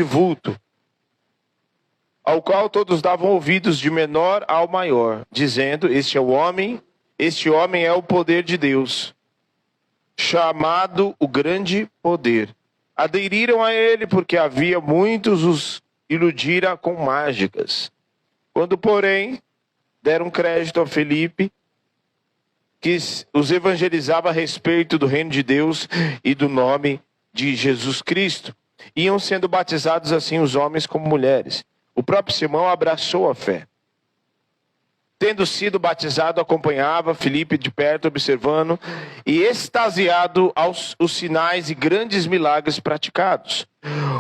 vulto, ao qual todos davam ouvidos de menor ao maior, dizendo: este homem é o poder de Deus, chamado o grande poder. Aderiram a ele porque havia muitos os iludira com mágicas. Quando, porém, deram crédito a Filipe, que os evangelizava a respeito do reino de Deus e do nome de Jesus Cristo, iam sendo batizados assim os homens como mulheres. O próprio Simão abraçou a fé. Tendo sido batizado, acompanhava Filipe de perto, observando e extasiado os sinais e grandes milagres praticados.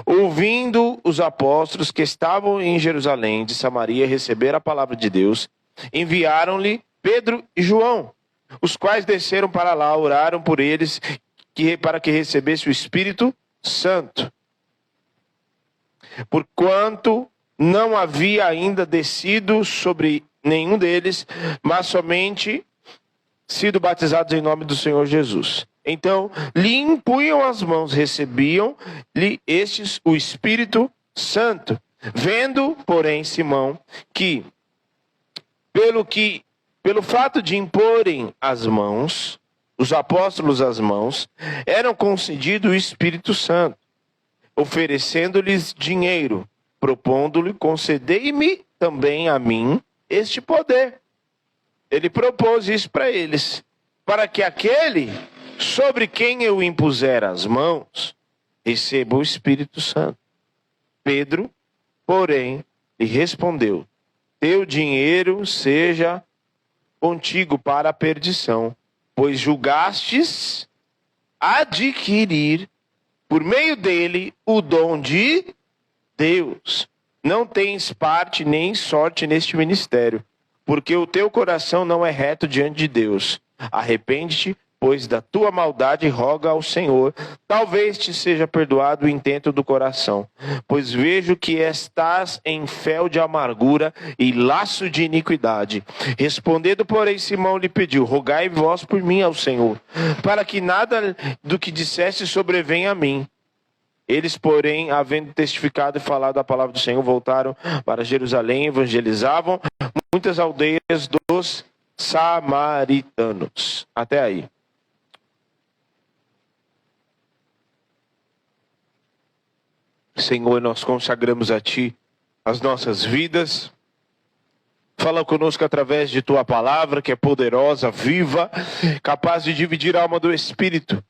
Ouvindo os apóstolos que estavam em Jerusalém de Samaria receber a palavra de Deus, enviaram-lhe Pedro e João, os quais desceram para lá, oraram por eles para que recebesse o Espírito Santo. Porquanto não havia ainda descido sobre nenhum deles, mas somente sido batizados em nome do Senhor Jesus. Então lhe impunham as mãos, recebiam-lhe estes o Espírito Santo. Vendo, porém, Simão, que pelo fato de imporem as mãos, os apóstolos as mãos, eram concedido o Espírito Santo, oferecendo-lhes dinheiro, propondo-lhe: concedei-me também a mim este poder. Ele propôs isso para eles, para que aquele sobre quem eu impuser as mãos receba o Espírito Santo. Pedro, porém, lhe respondeu: teu dinheiro seja contigo para a perdição, pois julgastes adquirir por meio dele o dom de Deus. Não tens parte nem sorte neste ministério, porque o teu coração não é reto diante de Deus. Arrepende-te, pois, da tua maldade, e roga ao Senhor, talvez te seja perdoado o intento do coração. Pois vejo que estás em fel de amargura e laço de iniquidade. Respondendo, porém, Simão lhe pediu: rogai vós por mim ao Senhor, para que nada do que disseste sobrevenha a mim. Eles, porém, havendo testificado e falado a palavra do Senhor, voltaram para Jerusalém, evangelizavam muitas aldeias dos samaritanos. Até aí. Senhor, nós consagramos a Ti as nossas vidas. Fala conosco através de Tua palavra, que é poderosa, viva, capaz de dividir a alma do Espírito.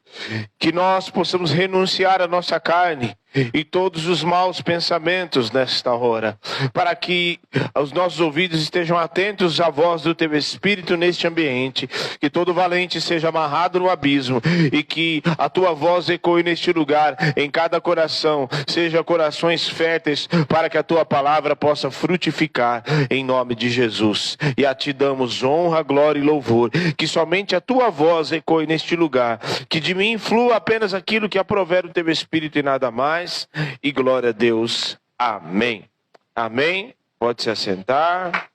Que nós possamos renunciar à nossa carne e todos os maus pensamentos nesta hora, para que os nossos ouvidos estejam atentos à voz do Teu Espírito neste ambiente. Que todo valente seja amarrado no abismo e que a Tua voz ecoe neste lugar, em cada coração, seja corações férteis, para que a Tua palavra possa frutificar, em nome de Jesus. E a Ti damos honra, glória e louvor. Que somente a Tua voz ecoe neste lugar, que de mim flua apenas aquilo que aprover o Teu Espírito e nada mais. E glória a Deus. Amém. Amém. Pode se assentar.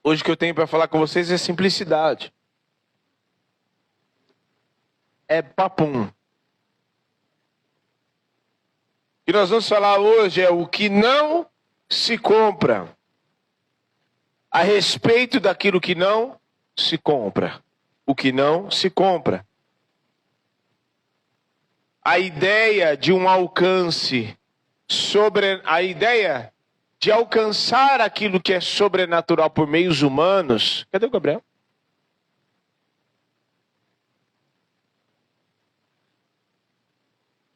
Hoje o que eu tenho para falar com vocês é simplicidade. É papum. O que nós vamos falar hoje é o que não se compra. A respeito daquilo que não se compra. O que não se compra. A ideia de um alcance a ideia de alcançar aquilo que é sobrenatural por meios humanos. Cadê o Gabriel?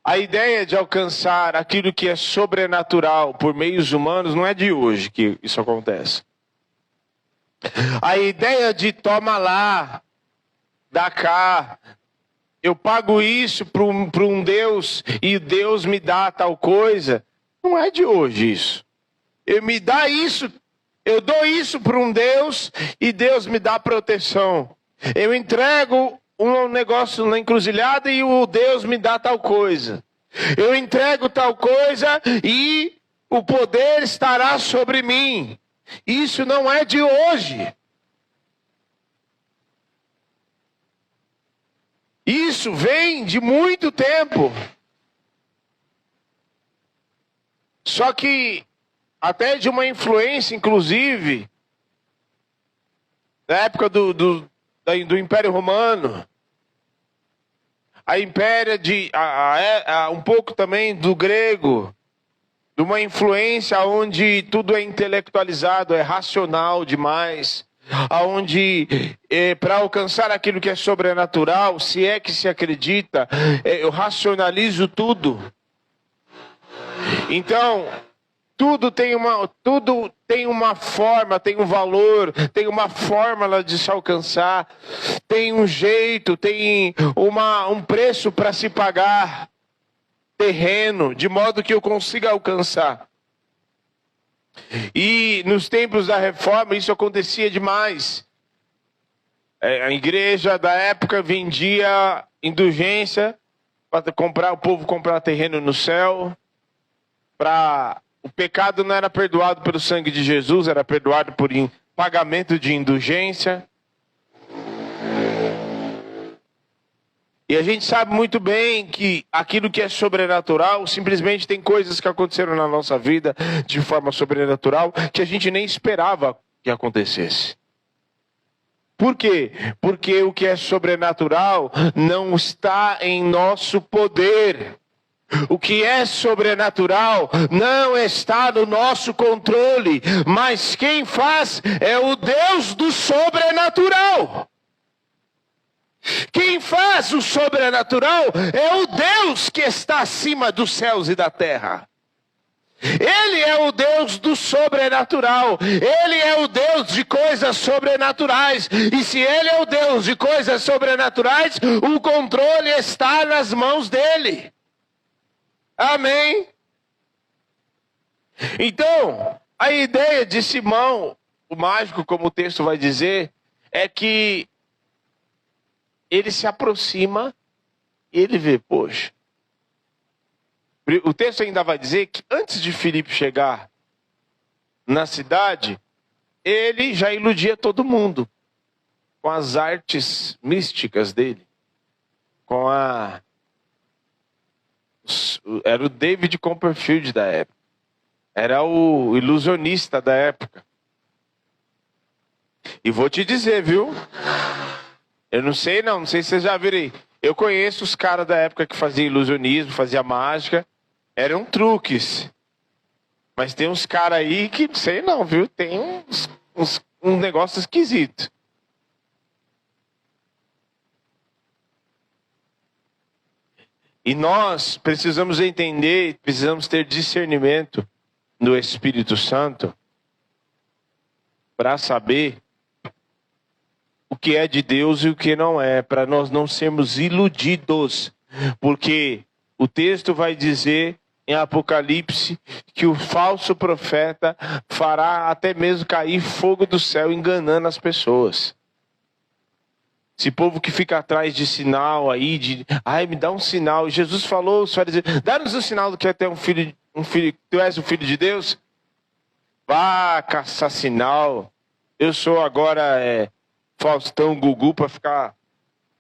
A ideia de alcançar aquilo que é sobrenatural por meios humanos não é de hoje que isso acontece. A ideia de toma lá, dá cá, eu pago isso para um Deus e Deus me dá tal coisa, não é de hoje isso. Eu dou isso para um Deus e Deus me dá proteção. Eu entrego um negócio na encruzilhada e o Deus me dá tal coisa. Eu entrego tal coisa e o poder estará sobre mim. Isso não é de hoje. isso vem de muito tempo. Só que até de uma influência, inclusive, da época do Império Romano, um pouco também do grego, de uma influência onde tudo é intelectualizado, é racional demais, onde para alcançar aquilo que é sobrenatural, se é que se acredita, eu racionalizo tudo. Então, tudo tem uma forma, tem um valor, tem uma fórmula de se alcançar, tem um jeito, tem um preço para se pagar, terreno, de modo que eu consiga alcançar. E nos tempos da Reforma isso acontecia demais. A igreja da época vendia indulgência para o povo comprar terreno no céu. O pecado não era perdoado pelo sangue de Jesus, era perdoado por pagamento de indulgência. E a gente sabe muito bem que aquilo que é sobrenatural, simplesmente tem coisas que aconteceram na nossa vida de forma sobrenatural que a gente nem esperava que acontecesse. Por quê? Porque o que é sobrenatural não está em nosso poder. O que é sobrenatural não está no nosso controle, mas quem faz é o Deus do sobrenatural. Quem faz o sobrenatural é o Deus que está acima dos céus e da terra. Ele é o Deus do sobrenatural. Ele é o Deus de coisas sobrenaturais. E se Ele é o Deus de coisas sobrenaturais, o controle está nas mãos dEle. Amém? Então, a ideia de Simão, o mágico, como o texto vai dizer, é que ele se aproxima e ele vê, poxa. O texto ainda vai dizer que antes de Filipe chegar na cidade, ele já iludia todo mundo com as artes místicas dele. Era o David Copperfield da época. Era o ilusionista da época. E vou te dizer, viu? Eu não sei se vocês já viram aí. Eu conheço os caras da época que faziam ilusionismo, faziam mágica. Eram truques. Mas tem uns caras aí que, sei não, viu? Tem um negócio esquisito. E nós precisamos entender, precisamos ter discernimento no Espírito Santo para saber o que é de Deus e o que não é, para nós não sermos iludidos, porque o texto vai dizer em Apocalipse que o falso profeta fará até mesmo cair fogo do céu enganando as pessoas. Esse povo que fica atrás de sinal aí, me dá um sinal. Jesus falou, os fariseus, dá-nos um sinal do que é ter um filho, tu és o filho de Deus? Vá caçar sinal. Eu sou agora Faustão, Gugu, para ficar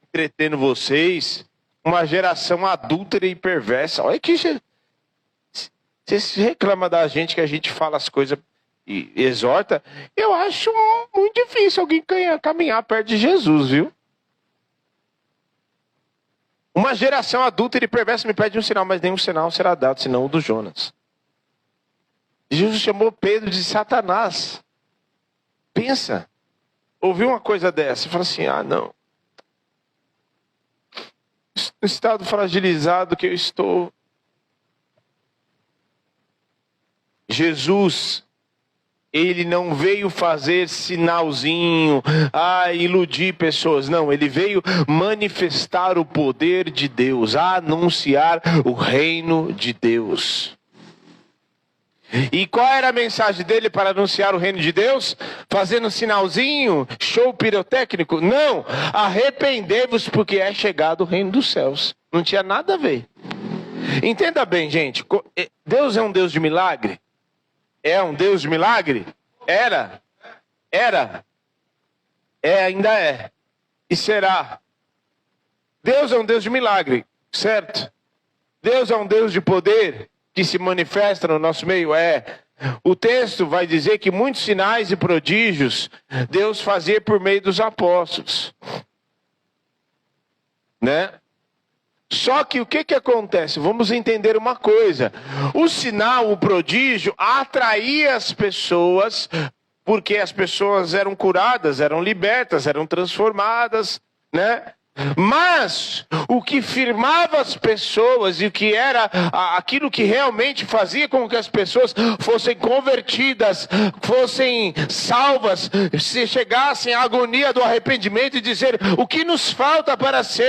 entretendo vocês. Uma geração adúltera e perversa. Olha que... Vocês reclamam da gente que a gente fala as coisas e exorta. Eu acho muito difícil alguém caminhar perto de Jesus, viu? Uma geração adúltera e perversa me pede um sinal, mas nenhum sinal será dado, senão o do Jonas. Jesus chamou Pedro de Satanás. Pensa. Ouviu uma coisa dessa e fala assim, não. No estado fragilizado que eu estou. Jesus, ele não veio fazer sinalzinho, iludir pessoas. Não, ele veio manifestar o poder de Deus, anunciar o reino de Deus. E qual era a mensagem dele para anunciar o reino de Deus? Fazendo sinalzinho, show pirotécnico? Não, arrependei-vos porque é chegado o reino dos céus. Não tinha nada a ver. Entenda bem, gente, Deus é um Deus de milagre? É um Deus de milagre? Era. Ainda é. E será. Deus é um Deus de milagre, certo? Deus é um Deus de poder que se manifesta no nosso meio, O texto vai dizer que muitos sinais e prodígios Deus fazia por meio dos apóstolos, né? Só que o que acontece? Vamos entender uma coisa. O sinal, o prodígio, atraía as pessoas, porque as pessoas eram curadas, eram libertas, eram transformadas, né? Mas o que firmava as pessoas e o que era aquilo que realmente fazia com que as pessoas fossem convertidas, fossem salvas, se chegassem à agonia do arrependimento e dizer: o que nos falta para se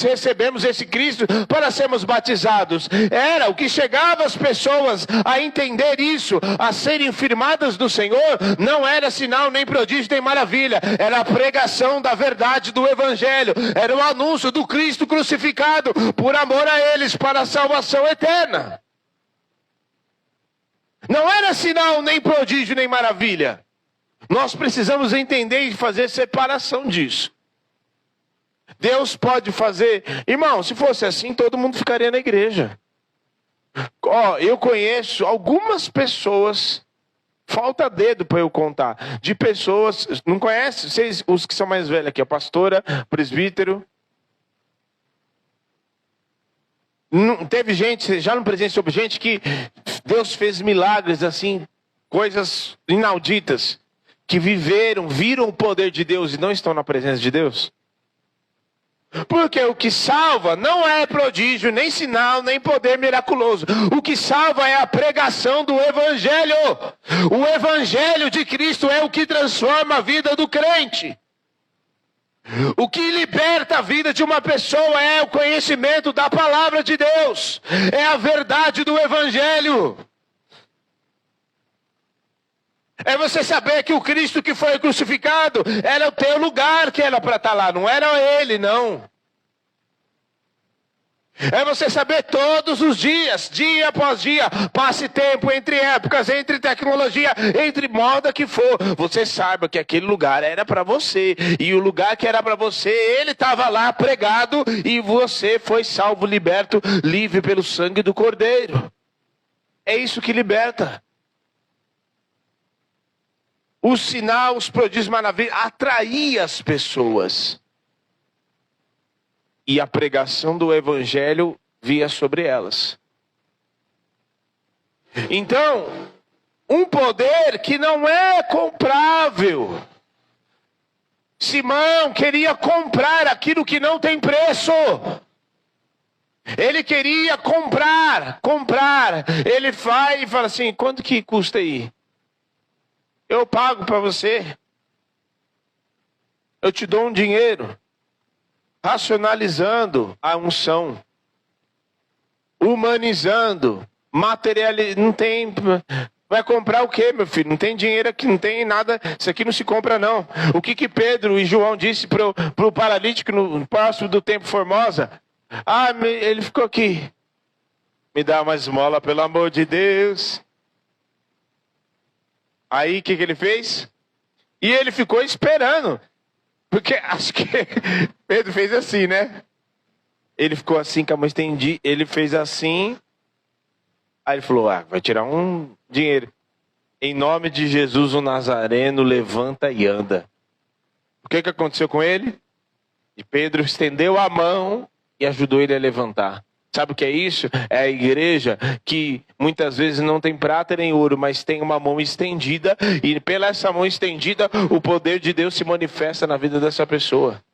recebermos esse Cristo, para sermos batizados? Era o que chegava as pessoas a entender isso, a serem firmadas do Senhor. Não era sinal, nem prodígio, nem maravilha. Era a pregação da verdade do Evangelho. Era o anúncio do Cristo crucificado por amor a eles, para a salvação eterna. Não era sinal, nem prodígio, nem maravilha. Nós precisamos entender e fazer separação disso. Deus pode fazer... Irmão, se fosse assim, todo mundo ficaria na igreja. Eu conheço algumas pessoas... Falta dedo para eu contar. De pessoas... Não conhece? Vocês, os que são mais velhos aqui. A pastora, presbítero. Não, teve gente, já no presente sobre gente que Deus fez milagres assim. Coisas inauditas. Que viram o poder de Deus e não estão na presença de Deus. Porque o que salva não é prodígio, nem sinal, nem poder miraculoso. O que salva é a pregação do Evangelho. O Evangelho de Cristo é o que transforma a vida do crente. O que liberta a vida de uma pessoa é o conhecimento da palavra de Deus. É a verdade do Evangelho. É você saber que o Cristo que foi crucificado era o teu lugar que era para estar lá. Não era ele, não. É você saber todos os dias, dia após dia, passe tempo entre épocas, entre tecnologia, entre moda que for. Você saiba que aquele lugar era para você. E o lugar que era para você, ele estava lá pregado. E você foi salvo, liberto, livre pelo sangue do Cordeiro. É isso que liberta. Os sinais, os prodígios, maravilhas, atraía as pessoas. E a pregação do Evangelho via sobre elas. Então, um poder que não é comprável. Simão queria comprar aquilo que não tem preço. Ele queria comprar. Ele vai e fala assim: quanto que custa aí? Eu pago para você. Eu te dou um dinheiro. Racionalizando a unção. Humanizando. Materializando. Não tem... Vai comprar o quê, meu filho? Não tem dinheiro aqui, não tem nada. Isso aqui não se compra, não. O que Pedro e João disse para o paralítico no próximo do Templo Formosa? Ele ficou aqui. Me dá uma esmola, pelo amor de Deus. Aí o que ele fez? E ele ficou esperando. Porque acho que Pedro fez assim, né? Ele ficou assim, com a mão estendida. Ele fez assim. Aí ele falou: vai tirar um dinheiro. Em nome de Jesus o Nazareno, levanta e anda. O que aconteceu com ele? E Pedro estendeu a mão e ajudou ele a levantar. Sabe o que é isso? É a igreja que muitas vezes não tem prata nem ouro, mas tem uma mão estendida. E pela essa mão estendida, o poder de Deus se manifesta na vida dessa pessoa.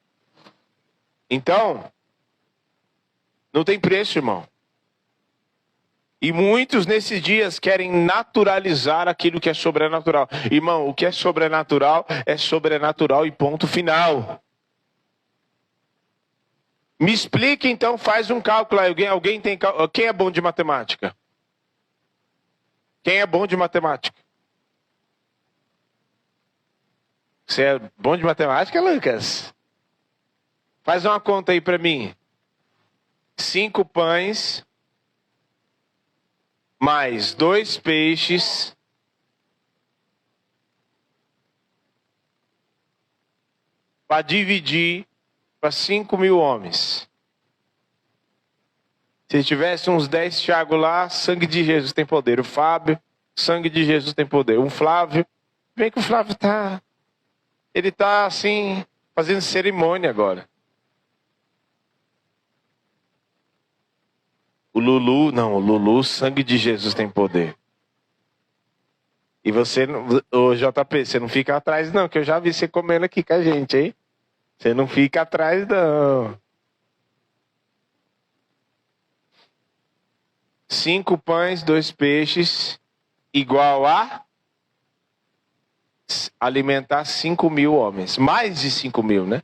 Então, não tem preço, irmão. E muitos nesses dias querem naturalizar aquilo que é sobrenatural. Irmão, o que é sobrenatural e ponto final. Me explique então, faz um cálculo aí. Alguém tem cálculo? Quem é bom de matemática? Quem é bom de matemática? Você é bom de matemática, Lucas? Faz uma conta aí para mim. 5 pães mais 2 peixes para dividir para 5.000 homens. Se tivesse uns 10 Thiago lá, sangue de Jesus tem poder. O Fábio, sangue de Jesus tem poder. O Flávio, vem que o Flávio tá... Ele tá assim, fazendo cerimônia agora. O Lulu, sangue de Jesus tem poder. E você, ô JP, você não fica atrás não, que eu já vi você comendo aqui com a gente, hein? Você não fica atrás não. 5 pães, 2 peixes, igual a alimentar 5.000 homens. Mais de 5.000, né?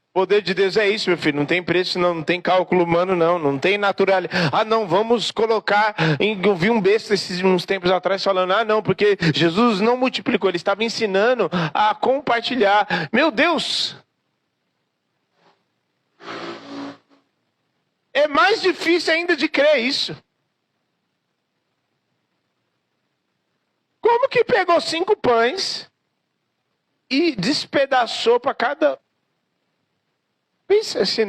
O poder de Deus é isso, meu filho. Não tem preço, não tem cálculo humano, não. Não tem naturalidade. Ah, não, vamos colocar... Eu vi um besta uns tempos atrás falando, não, porque Jesus não multiplicou. Ele estava ensinando a compartilhar. Meu Deus! É mais difícil ainda de crer isso. Como que pegou 5 pães e despedaçou para cada... Pensa assim...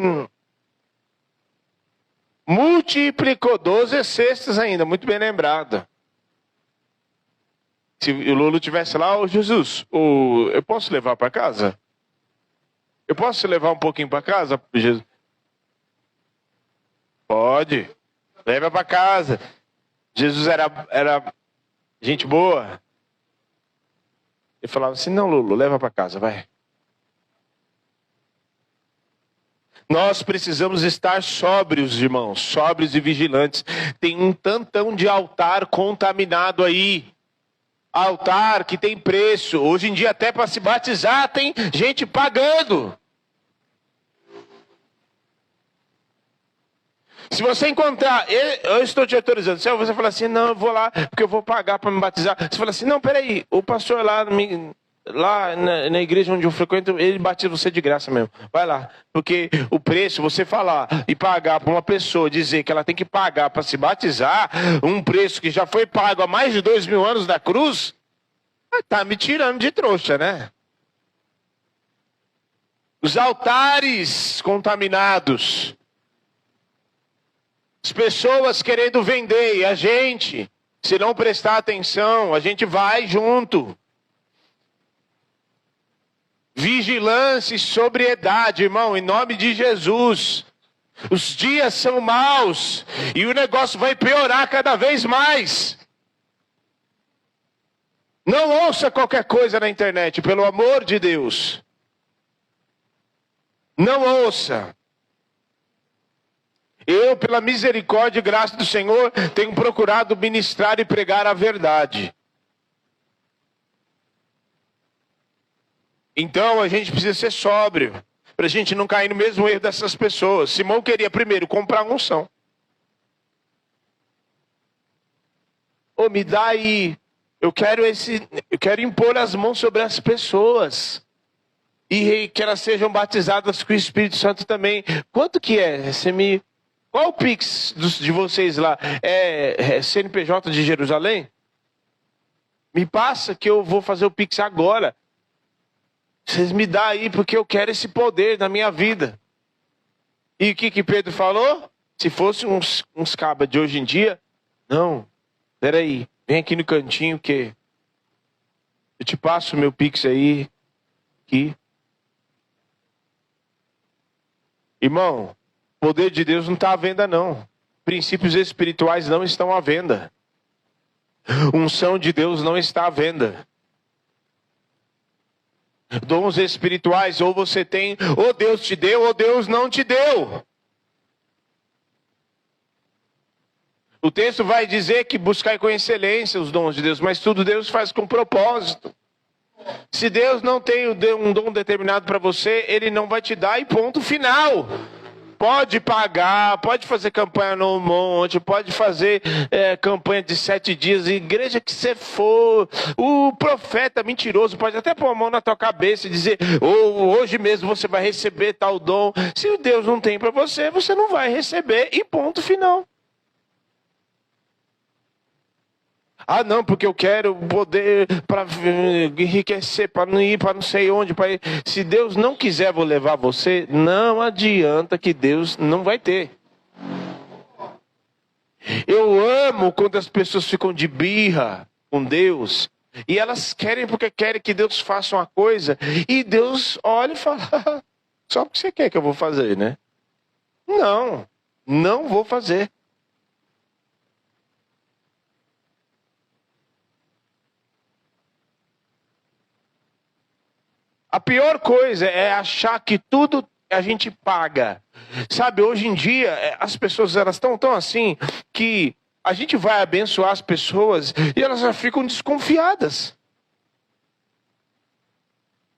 Multiplicou 12 cestas ainda, muito bem lembrado. Se o Lulu tivesse lá, ô Jesus, eu posso levar para casa? Eu posso levar um pouquinho para casa, Jesus? Pode, leva para casa. Jesus era gente boa. Ele falava assim, não, Lulu, leva para casa, vai. Nós precisamos estar sóbrios, irmãos, sóbrios e vigilantes. Tem um tantão de altar contaminado aí. Altar que tem preço. Hoje em dia até para se batizar tem gente pagando. Se você encontrar, eu estou te autorizando, se você falar assim, não, eu vou lá porque eu vou pagar para me batizar. Você fala assim, não, peraí, o pastor lá na igreja onde eu frequento, ele batiza você de graça mesmo. Vai lá, porque o preço, você falar e pagar para uma pessoa, dizer que ela tem que pagar para se batizar, um preço que já foi pago há mais de 2.000 anos da cruz, tá me tirando de trouxa, né? Os altares contaminados. As pessoas querendo vender e a gente, se não prestar atenção, a gente vai junto. Vigilância e sobriedade, irmão, em nome de Jesus. Os dias são maus e o negócio vai piorar cada vez mais. Não ouça qualquer coisa na internet, pelo amor de Deus. Não ouça. Eu, pela misericórdia e graça do Senhor, tenho procurado ministrar e pregar a verdade. Então a gente precisa ser sóbrio, para a gente não cair no mesmo erro dessas pessoas. Simão queria primeiro comprar unção. Me dá aí, eu quero impor as mãos sobre as pessoas. E que elas sejam batizadas com o Espírito Santo também. Quanto que é? Qual o Pix de vocês lá? É CNPJ de Jerusalém? Me passa que eu vou fazer o Pix agora. Vocês me dão aí porque eu quero esse poder na minha vida. E o que Pedro falou? Se fosse uns cabas de hoje em dia, não, peraí, vem aqui no cantinho que eu te passo o meu Pix aí, aqui. Irmão, o poder de Deus não está à venda não. Princípios espirituais não estão à venda. Unção de Deus não está à venda. Dons espirituais, ou você tem, ou Deus te deu, ou Deus não te deu. O texto vai dizer que buscar com excelência os dons de Deus, mas tudo Deus faz com propósito. Se Deus não tem um dom determinado para você, Ele não vai te dar e ponto final. Pode pagar, pode fazer campanha no monte, pode fazer campanha de 7 dias, igreja que você for. O profeta mentiroso pode até pôr a mão na tua cabeça e dizer, hoje mesmo você vai receber tal dom. Se Deus não tem para você, você não vai receber e ponto final. Ah, não, porque eu quero poder para enriquecer, para não ir para não sei onde. Pra ir. Se Deus não quiser vou levar você, não adianta que Deus não vai ter. Eu amo quando as pessoas ficam de birra com Deus. E elas querem porque querem que Deus faça uma coisa. E Deus olha e fala, só porque você quer que eu vou fazer, né? Não, não vou fazer. A pior coisa é achar que tudo a gente paga. Sabe, hoje em dia, as pessoas elas estão tão assim que a gente vai abençoar as pessoas e elas já ficam desconfiadas.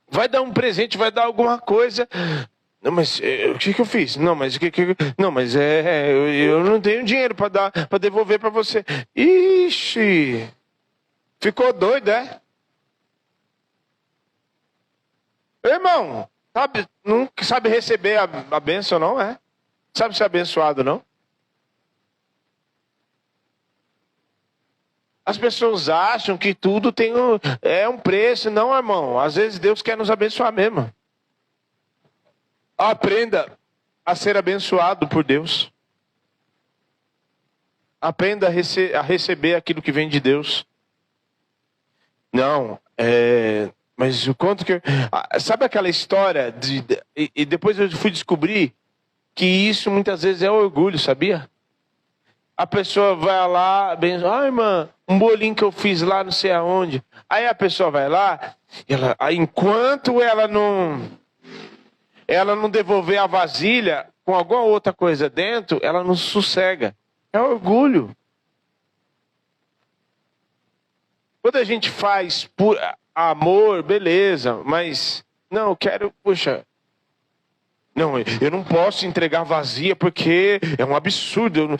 Vai dar um presente, vai dar alguma coisa. Não, mas o que eu fiz? Não, mas não, mas eu não tenho dinheiro para dar, para devolver para você. Ixi, ficou doido, é? Irmão, sabe, não sabe receber a bênção, não é? Sabe ser abençoado, não? As pessoas acham que tudo tem um preço. Não, irmão. Às vezes Deus quer nos abençoar mesmo. Aprenda a ser abençoado por Deus. Aprenda a receber aquilo que vem de Deus. Não, mas o quanto que... Sabe aquela história e depois eu fui descobrir que isso muitas vezes é orgulho, sabia? A pessoa vai lá, irmã, um bolinho que eu fiz lá não sei aonde. Aí a pessoa vai lá, aí enquanto ela não devolver a vasilha com alguma outra coisa dentro, ela não sossega. É orgulho. Quando a gente faz por amor, beleza, mas não, eu quero, puxa, não, eu não posso entregar vazia porque é um absurdo.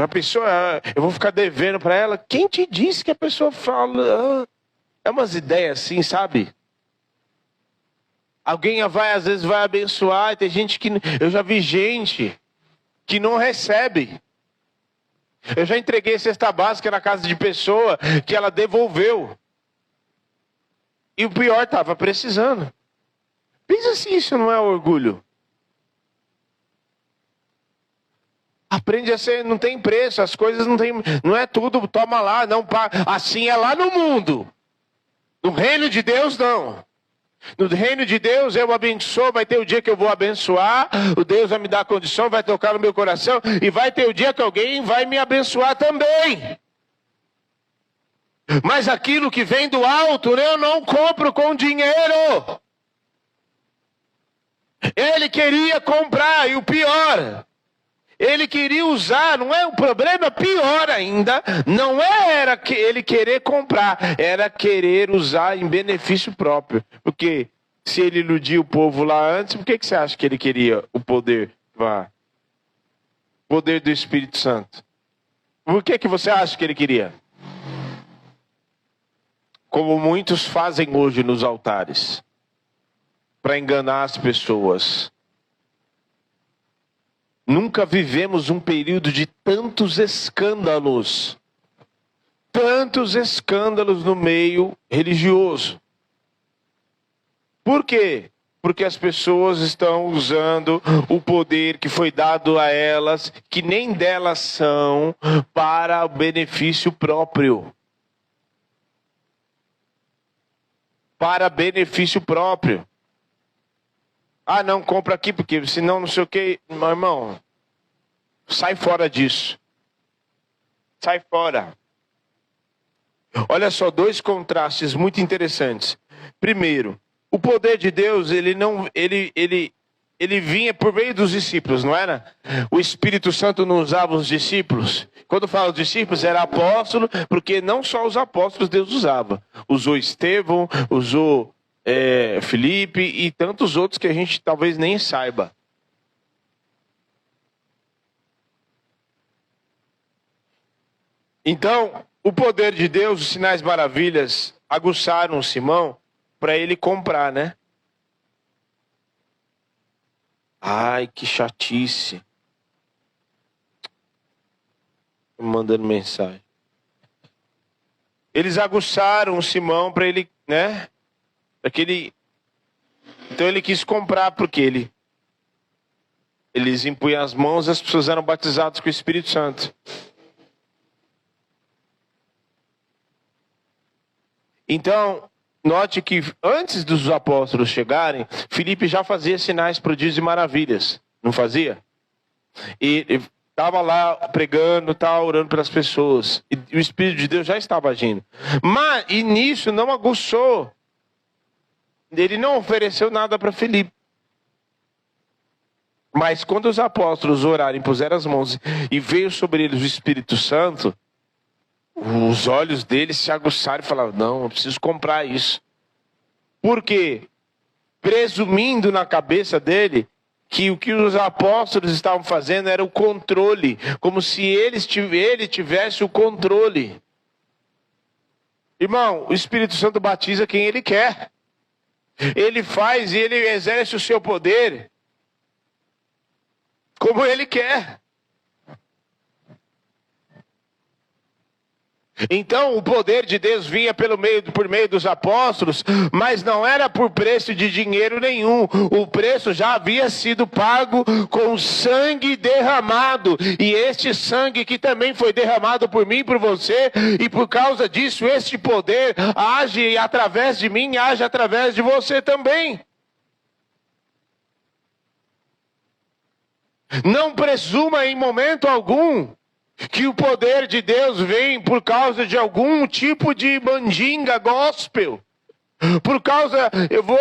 A pessoa, eu vou ficar devendo para ela. Quem te disse que a pessoa fala? É umas ideias assim, sabe? Alguém às vezes vai abençoar. E tem gente que eu já vi gente que não recebe. Eu já entreguei cesta básica na casa de pessoa que ela devolveu. E o pior, estava precisando. Pensa se isso não é orgulho. Aprende a ser, não tem preço, as coisas não é tudo, toma lá, não paga. Assim é lá no mundo. No reino de Deus, não. No reino de Deus eu abençoo, vai ter o dia que eu vou abençoar, o Deus vai me dar a condição, vai tocar no meu coração, e vai ter o dia que alguém vai me abençoar também. Mas aquilo que vem do alto, eu não compro com dinheiro. Ele queria comprar, e o pior... Ele queria usar, não é um problema pior ainda, não era que ele querer comprar, era querer usar em benefício próprio. Porque se ele iludia o povo lá antes, por que você acha que ele queria o poder? Poder do Espírito Santo. Por que você acha que ele queria? Como muitos fazem hoje nos altares, para enganar as pessoas. Nunca vivemos um período de tantos escândalos no meio religioso. Por quê? Porque as pessoas estão usando o poder que foi dado a elas, que nem delas são, para o benefício próprio. Para benefício próprio. Ah, não, compra aqui, porque senão não sei o que. Meu irmão, sai fora disso. Sai fora. Olha só, dois contrastes muito interessantes. Primeiro, o poder de Deus, ele vinha por meio dos discípulos, não era? O Espírito Santo não usava os discípulos. Quando fala dos discípulos, era apóstolo, porque não só os apóstolos Deus usava. Usou Estevão, usou... Felipe e tantos outros que a gente talvez nem saiba. Então, o poder de Deus, os sinais maravilhas, aguçaram Simão para ele comprar, né? Ai, que chatice. Tô mandando mensagem. Eles aguçaram Simão para ele, né? Então ele quis comprar, porque eles impunham as mãos e as pessoas eram batizadas com o Espírito Santo. Então, note que antes dos apóstolos chegarem, Filipe já fazia sinais, prodígios e maravilhas. Não fazia? E estava lá pregando, orando pelas pessoas. E o Espírito de Deus já estava agindo. E nisso não aguçou. Ele não ofereceu nada para Filipe. Mas quando os apóstolos orarem, puseram as mãos e veio sobre eles o Espírito Santo, os olhos deles se aguçaram e falaram: não, eu preciso comprar isso. Por quê? Presumindo na cabeça dele que o que os apóstolos estavam fazendo era o controle, como se ele tivesse o controle. Irmão, o Espírito Santo batiza quem ele quer. Ele faz e ele exerce o seu poder como ele quer. Então o poder de Deus vinha por meio dos apóstolos, mas não era por preço de dinheiro nenhum. O preço já havia sido pago com sangue derramado. E este sangue que também foi derramado por mim e por você, e por causa disso este poder age através de mim, age através de você também. Não presuma em momento algum que o poder de Deus vem por causa de algum tipo de mandinga gospel. Por causa, eu vou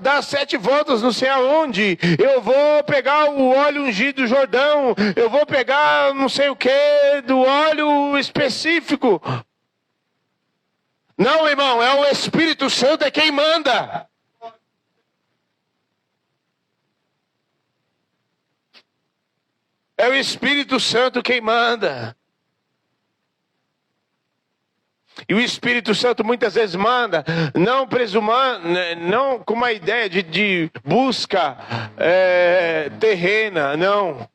dar 7 voltas não sei aonde, eu vou pegar o óleo ungido do Jordão, eu vou pegar não sei o que do óleo específico. Não, irmão, é o Espírito Santo é quem manda. É o Espírito Santo quem manda. E o Espírito Santo muitas vezes manda, não presumando, não com uma ideia de busca terrena, não.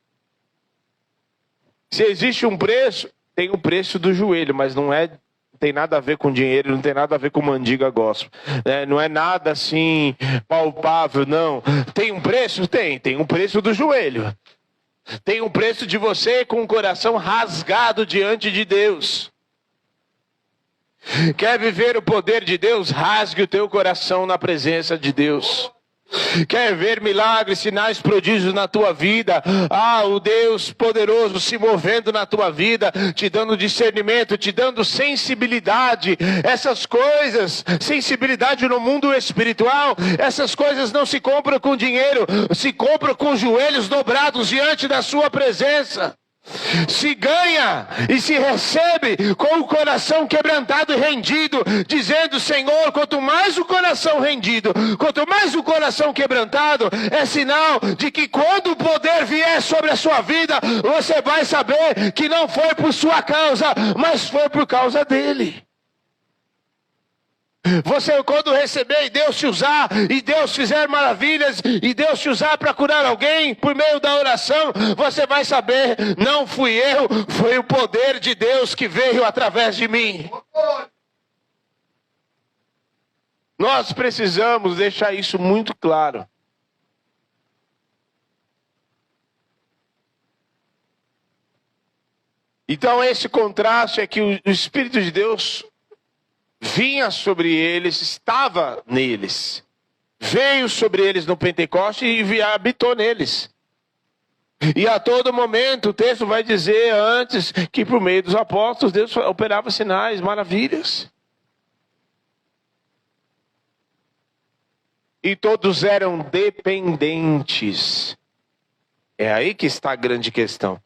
Se existe um preço, tem o preço do joelho, mas não tem nada a ver com dinheiro, não tem nada a ver com mandiga gospel. Não é nada assim palpável, não. Tem um preço? Tem um preço do joelho. Tem um preço de você com o coração rasgado diante de Deus. Quer viver o poder de Deus? Rasgue o teu coração na presença de Deus. Quer ver milagres, sinais, prodígios na tua vida? O Deus poderoso se movendo na tua vida, te dando discernimento, te dando sensibilidade. Essas coisas, sensibilidade no mundo espiritual, essas coisas não se compram com dinheiro, se compram com joelhos dobrados diante da sua presença. Se ganha e se recebe com o coração quebrantado e rendido, dizendo: Senhor, quanto mais o coração rendido, quanto mais o coração quebrantado, é sinal de que quando o poder vier sobre a sua vida, você vai saber que não foi por sua causa, mas foi por causa dele. Você, quando receber e Deus te usar, e Deus fizer maravilhas, e Deus te usar para curar alguém por meio da oração, você vai saber: não fui eu, foi o poder de Deus que veio através de mim. Nós precisamos deixar isso muito claro. Então esse contraste é que o Espírito de Deus vinha sobre eles, estava neles. Veio sobre eles no Pentecoste e habitou neles. E a todo momento o texto vai dizer antes que por meio dos apóstolos Deus operava sinais, maravilhas. E todos eram dependentes. É aí que está a grande questão.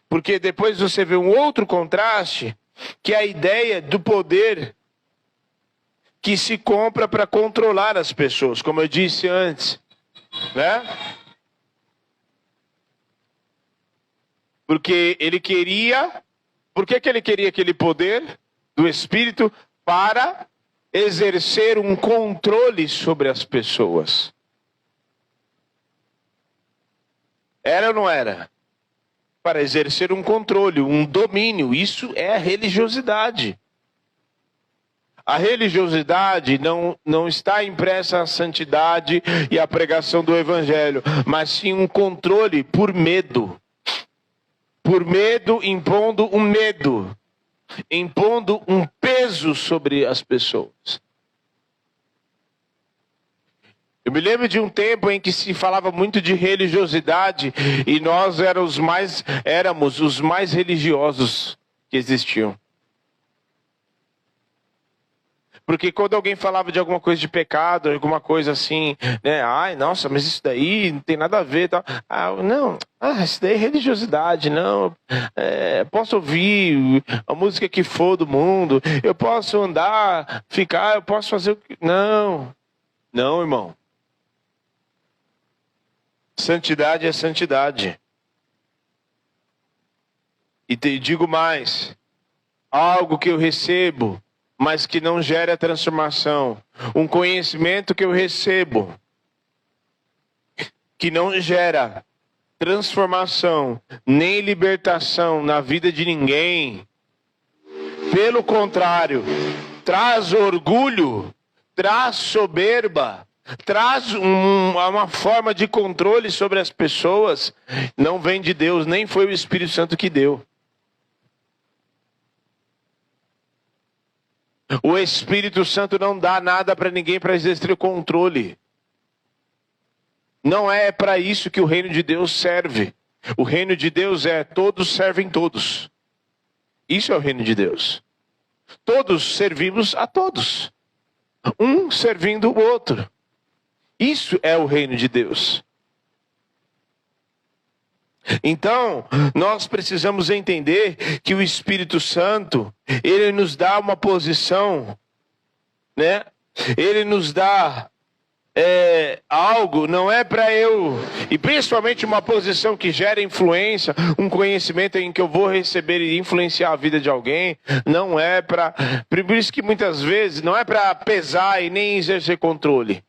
Porque depois você vê um outro contraste, que é a ideia do poder que se compra para controlar as pessoas, como eu disse antes, né? Porque ele queria, por que ele queria aquele poder do Espírito? Para exercer um controle sobre as pessoas. Era ou não era? Para exercer um controle, um domínio. Isso é a religiosidade. A religiosidade não está impressa a santidade e a pregação do evangelho, mas sim um controle por medo. Por medo, impondo um medo, impondo um peso sobre as pessoas. Eu me lembro de um tempo em que se falava muito de religiosidade e nós éramos os mais religiosos que existiam. Porque quando alguém falava de alguma coisa de pecado, alguma coisa assim, né? Ai, nossa, mas isso daí não tem nada a ver. Tal. Isso daí é religiosidade, não. Posso ouvir a música que for do mundo, eu posso andar, eu posso fazer o que... Não, irmão. Santidade é santidade. E digo mais, algo que eu recebo, mas que não gera transformação. Um conhecimento que eu recebo, que não gera transformação, nem libertação na vida de ninguém. Pelo contrário, traz orgulho, traz soberba, traz uma forma de controle sobre as pessoas. Não vem de Deus, nem foi o Espírito Santo que deu. O Espírito Santo não dá nada para ninguém para exercer controle. Não é para isso que o reino de Deus serve. O reino de Deus é todos servem todos. Isso é o reino de Deus. Todos servimos a todos. Um servindo o outro. Isso é o reino de Deus. Então, nós precisamos entender que o Espírito Santo, ele nos dá uma posição, né? Ele nos dá algo, não é para eu, e principalmente uma posição que gera influência, um conhecimento em que eu vou receber e influenciar a vida de alguém, não é para, por isso que muitas vezes, não é para pesar e nem exercer controle.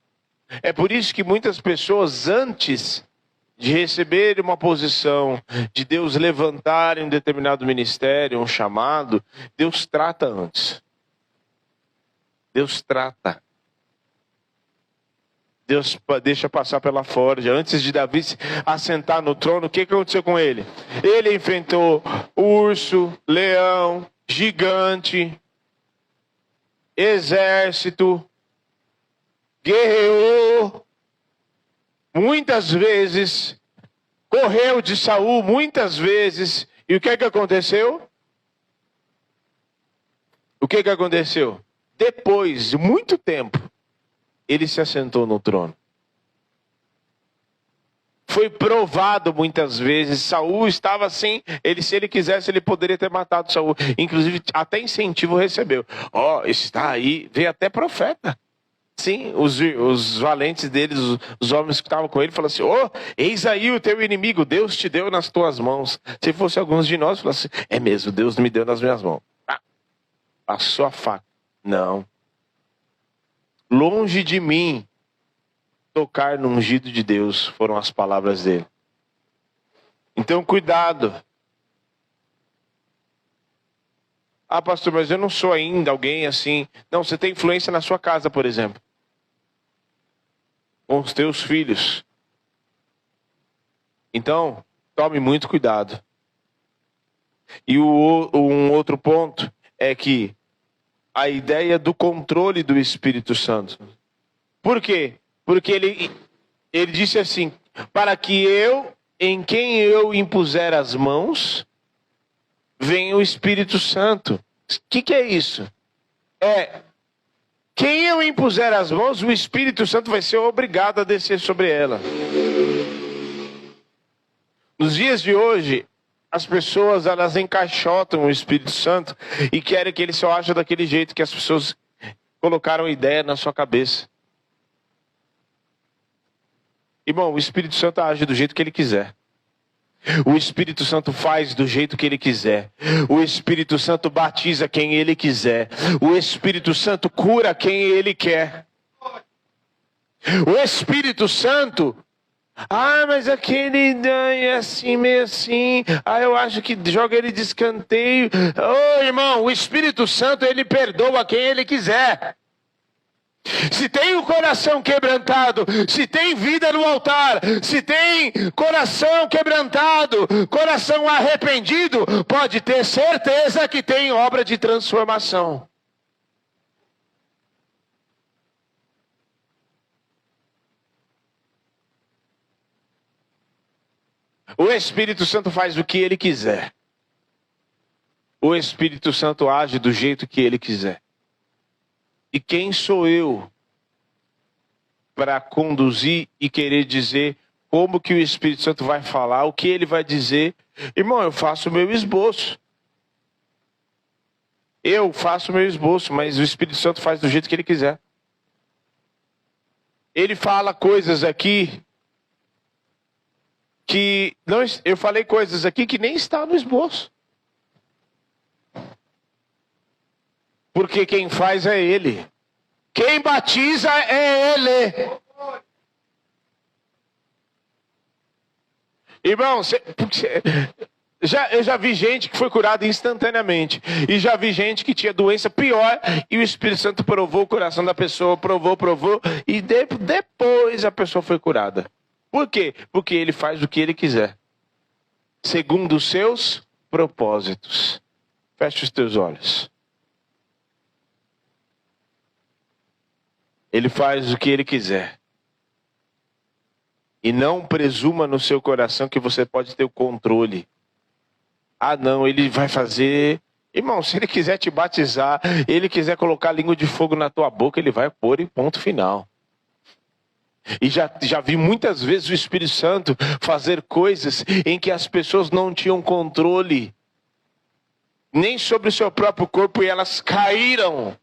É por isso que muitas pessoas antes de receber uma posição, de Deus levantar em um determinado ministério, um chamado, Deus trata antes. Deus trata. Deus deixa passar pela forja. Antes de Davi se assentar no trono, o que aconteceu com ele? Ele enfrentou urso, leão, gigante, exército, guerreou. Muitas vezes, correu de Saul muitas vezes, e o que aconteceu? O que aconteceu? Depois de muito tempo, ele se assentou no trono. Foi provado muitas vezes, Saul estava assim, se ele quisesse, ele poderia ter matado Saul. Inclusive, até incentivo recebeu. Está aí, veio até profeta. Sim, os valentes deles, os homens que estavam com ele, falaram assim, eis aí o teu inimigo, Deus te deu nas tuas mãos. Se fosse alguns de nós, falaram assim, é mesmo, Deus me deu nas minhas mãos. Passou a faca. Não. Longe de mim tocar no ungido de Deus, foram as palavras dele. Então, cuidado. Pastor, mas eu não sou ainda alguém assim. Não, você tem influência na sua casa, por exemplo. Com os teus filhos. Então, tome muito cuidado. E um outro ponto é que a ideia do controle do Espírito Santo. Por quê? Porque ele disse assim, para que em quem eu impuser as mãos, vem o Espírito Santo. O que é isso? Quem eu impuser as mãos, o Espírito Santo vai ser obrigado a descer sobre ela. Nos dias de hoje, as pessoas, elas encaixotam o Espírito Santo e querem que ele só aja daquele jeito que as pessoas colocaram ideia na sua cabeça. Irmão, o Espírito Santo age do jeito que ele quiser. O Espírito Santo faz do jeito que ele quiser. O Espírito Santo batiza quem ele quiser. O Espírito Santo cura quem ele quer. O Espírito Santo Ah, mas aquele é assim, meio assim. Ah, eu acho que joga ele de escanteio. Ô, irmão, o Espírito Santo, ele perdoa quem ele quiser. Se tem o coração quebrantado, se tem vida no altar, se tem coração quebrantado, coração arrependido, pode ter certeza que tem obra de transformação. O Espírito Santo faz o que ele quiser. O Espírito Santo age do jeito que ele quiser. E quem sou eu para conduzir e querer dizer como que o Espírito Santo vai falar, o que ele vai dizer? Irmão, eu faço o meu esboço. Eu faço o meu esboço, mas o Espírito Santo faz do jeito que ele quiser. Ele fala coisas aqui que não, eu falei coisas aqui que nem está no esboço. Porque quem faz é ele. Quem batiza é ele. Irmão, eu já vi gente que foi curada instantaneamente. E já vi gente que tinha doença pior. E o Espírito Santo provou o coração da pessoa. Provou. E depois a pessoa foi curada. Por quê? Porque ele faz o que ele quiser. Segundo os seus propósitos. Feche os teus olhos. Ele faz o que ele quiser. E não presuma no seu coração que você pode ter o controle. Ah, não, ele vai fazer... Irmão, se ele quiser te batizar, ele quiser colocar língua de fogo na tua boca, ele vai pôr em ponto final. E já vi muitas vezes o Espírito Santo fazer coisas em que as pessoas não tinham controle. Nem sobre o seu próprio corpo, e elas caíram.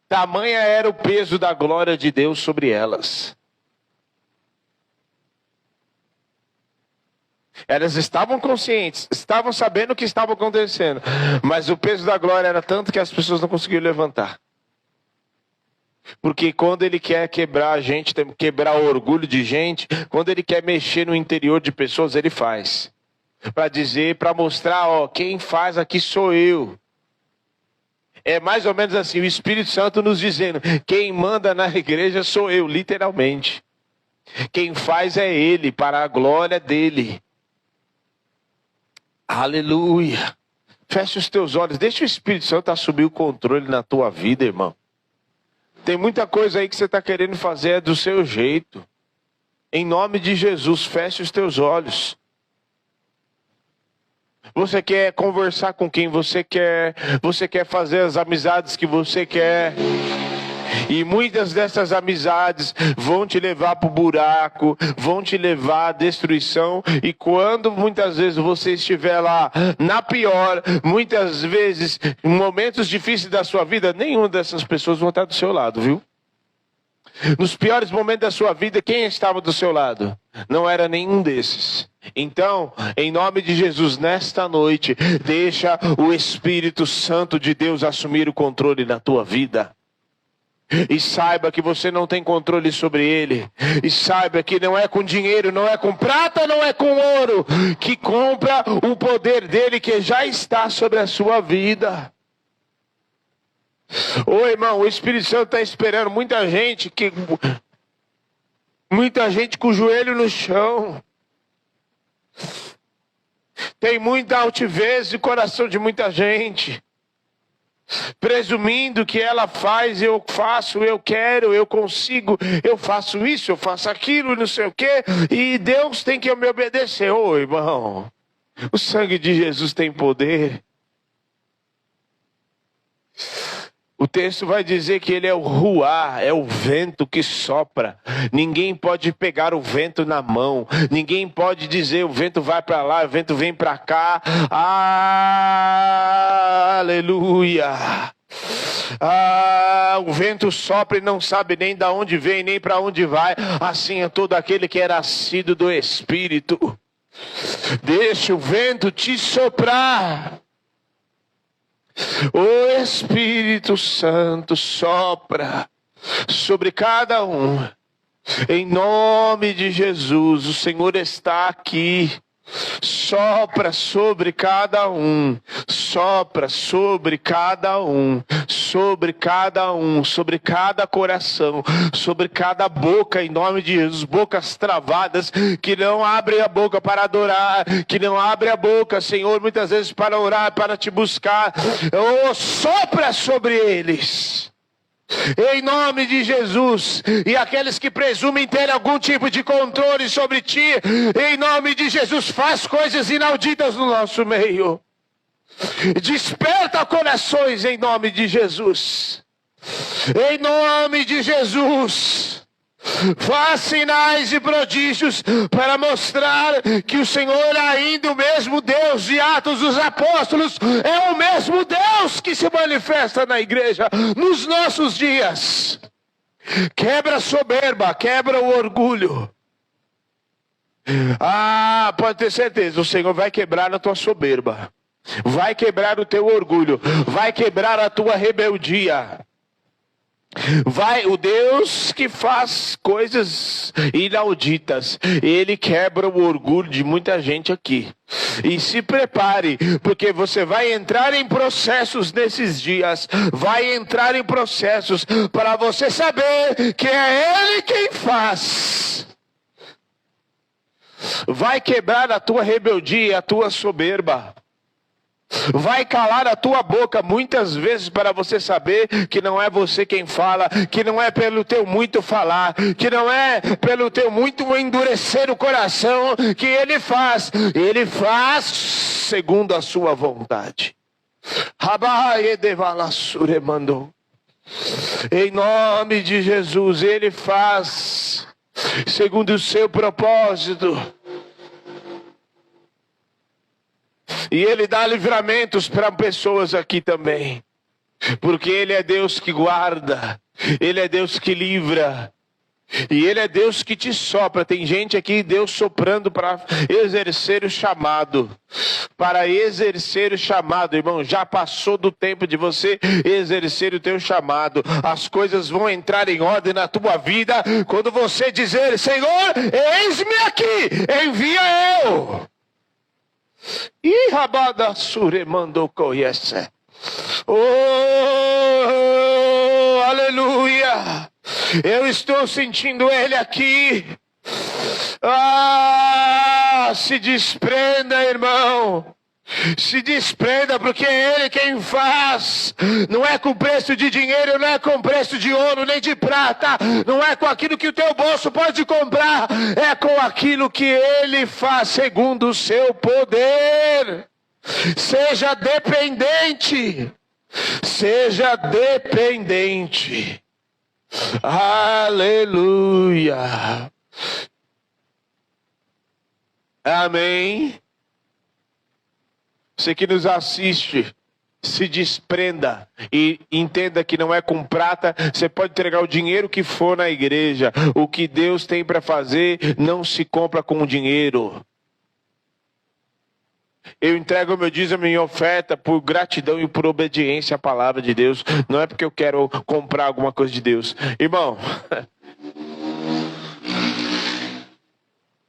Tamanha era o peso da glória de Deus sobre elas. Elas estavam conscientes, estavam sabendo o que estava acontecendo. Mas o peso da glória era tanto que as pessoas não conseguiam levantar. Porque quando ele quer quebrar a gente, quebrar o orgulho de gente, quando ele quer mexer no interior de pessoas, ele faz. Para dizer, para mostrar, ó, quem faz aqui sou eu. É mais ou menos assim, o Espírito Santo nos dizendo, quem manda na igreja sou eu, literalmente. Quem faz é ele, para a glória dele. Aleluia. Feche os teus olhos, deixa o Espírito Santo assumir o controle na tua vida, irmão. Tem muita coisa aí que você está querendo fazer do seu jeito. Em nome de Jesus, feche os teus olhos. Você quer conversar com quem você quer fazer as amizades que você quer. E muitas dessas amizades vão te levar para o buraco, vão te levar à destruição. E quando muitas vezes você estiver lá na pior, muitas vezes em momentos difíceis da sua vida, nenhuma dessas pessoas vão estar do seu lado, viu? Nos piores momentos da sua vida, quem estava do seu lado? Não era nenhum desses. Então, em nome de Jesus, nesta noite, deixa o Espírito Santo de Deus assumir o controle na tua vida. E saiba que você não tem controle sobre ele. E saiba que não é com dinheiro, não é com prata, não é com ouro que compra o poder dele que já está sobre a sua vida. Ô irmão, o Espírito Santo está esperando muita gente com o joelho no chão. Tem muita altivez no coração de muita gente. Presumindo que ela faz, eu faço, eu quero, eu consigo, eu faço isso, eu faço aquilo, não sei o quê. E Deus tem que me obedecer. Ô irmão, o sangue de Jesus tem poder. O texto vai dizer que ele é o ruá, é o vento que sopra. Ninguém pode pegar o vento na mão. Ninguém pode dizer o vento vai para lá, o vento vem para cá. Aleluia. O vento sopra e não sabe nem de onde vem, nem para onde vai. Assim é todo aquele que é nascido do Espírito. Deixa o vento te soprar. O Espírito Santo sopra sobre cada um. Em nome de Jesus, o Senhor está aqui. Sopra sobre cada um, sopra sobre cada um, sobre cada um, sobre cada coração, sobre cada boca, em nome de Jesus. Bocas travadas, que não abrem a boca para adorar, que não abrem a boca, Senhor, muitas vezes para orar, para te buscar. Oh, sopra sobre eles, em nome de Jesus. E aqueles que presumem ter algum tipo de controle sobre ti, em nome de Jesus, faz coisas inauditas no nosso meio. Desperta corações em nome de Jesus. Em nome de Jesus. Faz sinais e prodígios para mostrar que o Senhor é ainda o mesmo Deus de Atos dos Apóstolos, é o mesmo Deus que se manifesta na igreja nos nossos dias. Quebra a soberba, quebra o orgulho. Ah, pode ter certeza, o Senhor vai quebrar a tua soberba, vai quebrar o teu orgulho, vai quebrar a tua rebeldia. O Deus que faz coisas inauditas, Ele quebra o orgulho de muita gente aqui. E se prepare, porque você vai entrar em processos nesses dias, vai entrar em processos para você saber que é Ele quem faz. Vai quebrar a tua rebeldia, a tua soberba. Vai calar a tua boca muitas vezes para você saber que não é você quem fala, que não é pelo teu muito falar, que não é pelo teu muito endurecer o coração que Ele faz segundo a sua vontade. Em nome de Jesus, Ele faz segundo o seu propósito. E Ele dá livramentos para pessoas aqui também. Porque Ele é Deus que guarda. Ele é Deus que livra. E Ele é Deus que te sopra. Tem gente aqui, Deus soprando para exercer o chamado. Para exercer o chamado, irmão. Já passou do tempo de você exercer o teu chamado. As coisas vão entrar em ordem na tua vida quando você dizer: Senhor, eis-me aqui, envia eu. E rabada sure mandou conhece. Oh, aleluia! Eu estou sentindo Ele aqui. Ah, se desprenda, irmão. Se desprenda, porque é Ele quem faz. Não é com preço de dinheiro, não é com preço de ouro nem de prata, não é com aquilo que o teu bolso pode comprar, é com aquilo que Ele faz segundo o seu poder. Seja dependente. Seja dependente. Aleluia. Amém. Você que nos assiste, se desprenda e entenda que não é com prata. Você pode entregar o dinheiro que for na igreja. O que Deus tem para fazer não se compra com dinheiro. Eu entrego o meu dízimo e minha oferta por gratidão e por obediência à palavra de Deus. Não é porque eu quero comprar alguma coisa de Deus. Irmão,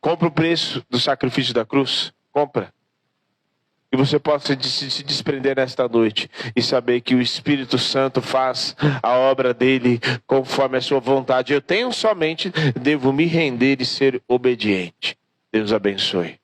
compra o preço do sacrifício da cruz. Compra. Que você possa se desprender nesta noite e saber que o Espírito Santo faz a obra dele conforme a sua vontade. Eu tenho somente, devo me render e ser obediente. Deus abençoe.